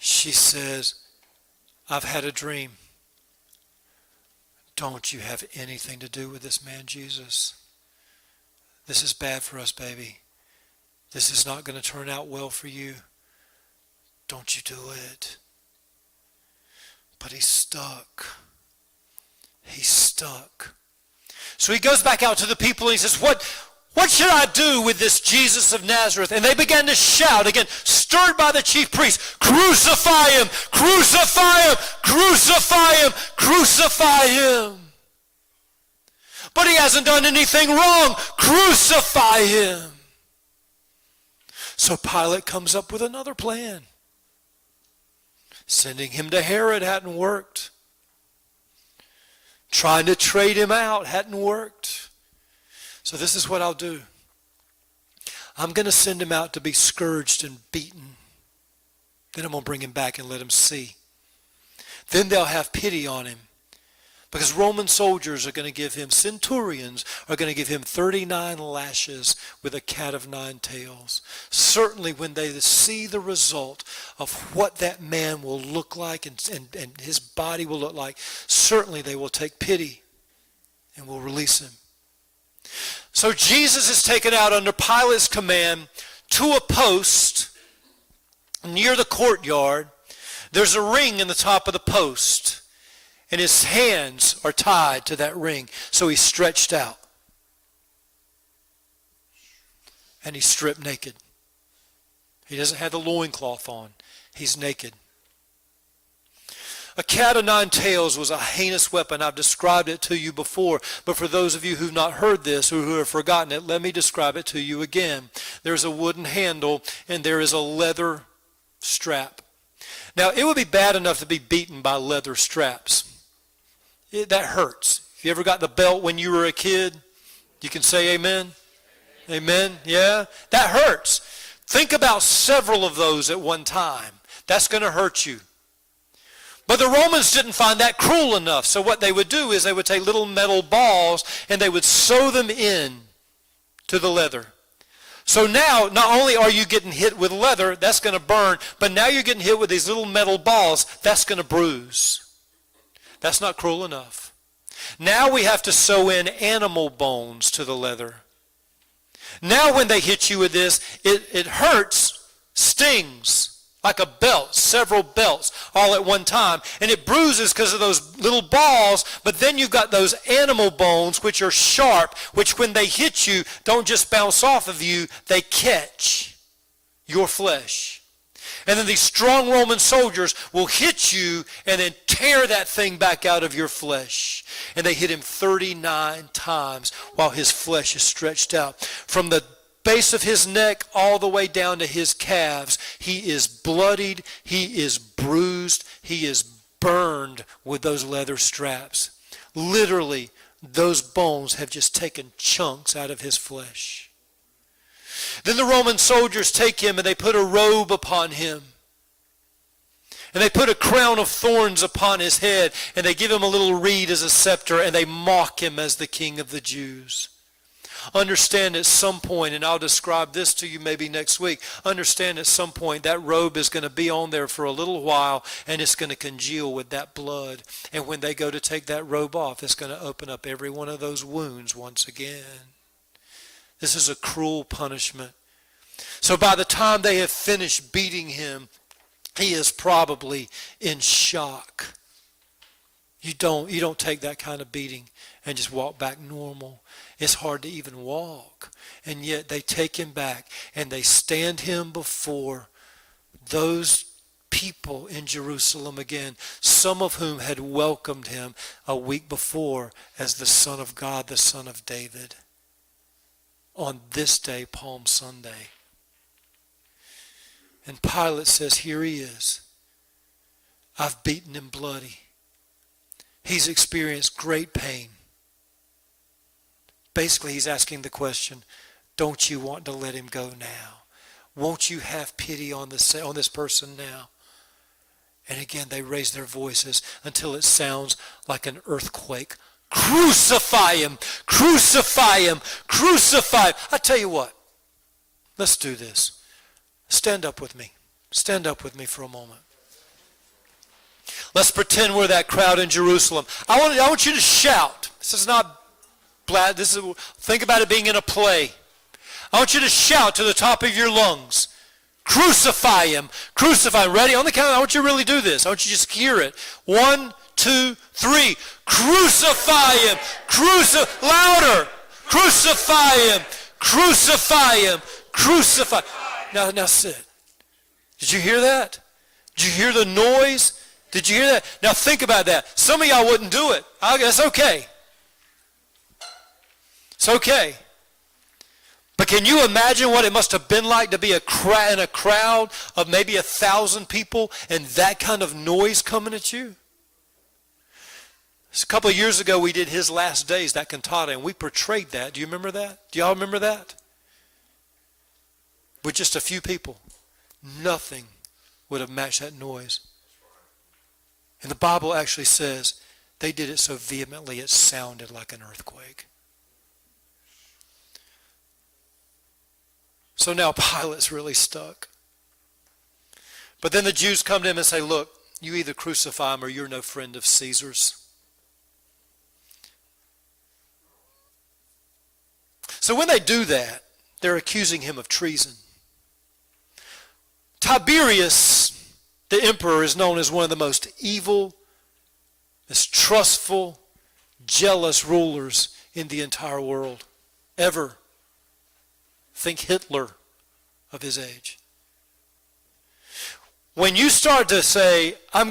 She says, I've had a dream. Don't you have anything to do with this man, Jesus. This is bad for us, baby. This is not going to turn out well for you. Don't you do it. But he's stuck. He's stuck. So he goes back out to the people and he says, What should I do with this Jesus of Nazareth? And they began to shout, again, stirred by the chief priests, crucify him, crucify him, crucify him, crucify him. But he hasn't done anything wrong. Crucify him. So Pilate comes up with another plan. Sending him to Herod hadn't worked. Trying to trade him out hadn't worked. So this is what I'll do. I'm going to send him out to be scourged and beaten. Then I'm going to bring him back and let him see. Then they'll have pity on him. Because Roman soldiers are going to give him, centurions are going to give him 39 lashes with a cat of nine tails. Certainly when they see the result of what that man will look like and his body will look like, certainly they will take pity and will release him. So Jesus is taken out under Pilate's command to a post near the courtyard. There's a ring in the top of the post. And his hands are tied to that ring. So he's stretched out. And he's stripped naked. He doesn't have the loincloth on. He's naked. A cat of nine tails was a heinous weapon. I've described it to you before. But for those of you who've not heard this or who have forgotten it, let me describe it to you again. There's a wooden handle and there is a leather strap. Now, it would be bad enough to be beaten by leather straps. That hurts. If you ever got the belt when you were a kid, you can say amen. Amen. Yeah? That hurts. Think about several of those at one time. That's going to hurt you. But the Romans didn't find that cruel enough. So what they would do is they would take little metal balls and they would sew them in to the leather. So now, not only are you getting hit with leather, that's going to burn, but now you're getting hit with these little metal balls, that's going to bruise. That's not cruel enough. Now we have to sew in animal bones to the leather. Now when they hit you with this, it hurts, stings, like a belt, several belts all at one time. And it bruises because of those little balls, but then you've got those animal bones which are sharp, which when they hit you, don't just bounce off of you, they catch your flesh. And then these strong Roman soldiers will hit you and then tear that thing back out of your flesh. And they hit him 39 times while his flesh is stretched out. From the base of his neck all the way down to his calves, he is bloodied, he is bruised, he is burned with those leather straps. Literally, those bones have just taken chunks out of his flesh. Then the Roman soldiers take him and they put a robe upon him. And they put a crown of thorns upon his head. And they give him a little reed as a scepter. And they mock him as the king of the Jews. Understand at some point, and I'll describe this to you maybe next week. Understand at some point that robe is going to be on there for a little while. And it's going to congeal with that blood. And when they go to take that robe off, it's going to open up every one of those wounds once again. This is a cruel punishment. So by the time they have finished beating him, he is probably in shock. You don't take that kind of beating and just walk back normal. It's hard to even walk. And yet they take him back and they stand him before those people in Jerusalem again, some of whom had welcomed him a week before as the Son of God, the Son of David. On this day, Palm Sunday. And Pilate says, here he is. I've beaten him bloody. He's experienced great pain. Basically, he's asking the question, don't you want to let him go now? Won't you have pity on this person now? And again, they raise their voices until it sounds like an earthquake. Crucify him! Crucify him! Crucify him! I tell you what, let's do this. Stand up with me. Stand up with me for a moment. Let's pretend we're that crowd in Jerusalem. I want you to shout. This is not bad. Think about it being in a play. I want you to shout to the top of your lungs. Crucify him. Crucify him. Ready? On the count, I want you to really do this. I want you to just hear it. 1, 2, 3. Crucify him. Louder. Crucify him. Crucify him. Crucify. Now sit. Did you hear that? Did you hear the noise? Did you hear that? Now think about that. Some of y'all wouldn't do it. That's okay. It's okay. But can you imagine what it must have been like to be in a crowd of maybe 1,000 people and that kind of noise coming at you? A couple of years ago we did His Last Days, that cantata, and we portrayed that. Do you remember that? Do y'all remember that? With just a few people. Nothing would have matched that noise. And the Bible actually says they did it so vehemently it sounded like an earthquake. So now Pilate's really stuck. But then the Jews come to him and say, look, you either crucify him or you're no friend of Caesar's. So when they do that, they're accusing him of treason. Tiberius, the emperor, is known as one of the most evil, mistrustful, jealous rulers in the entire world ever. Think Hitler of his age. When you start to say, I'm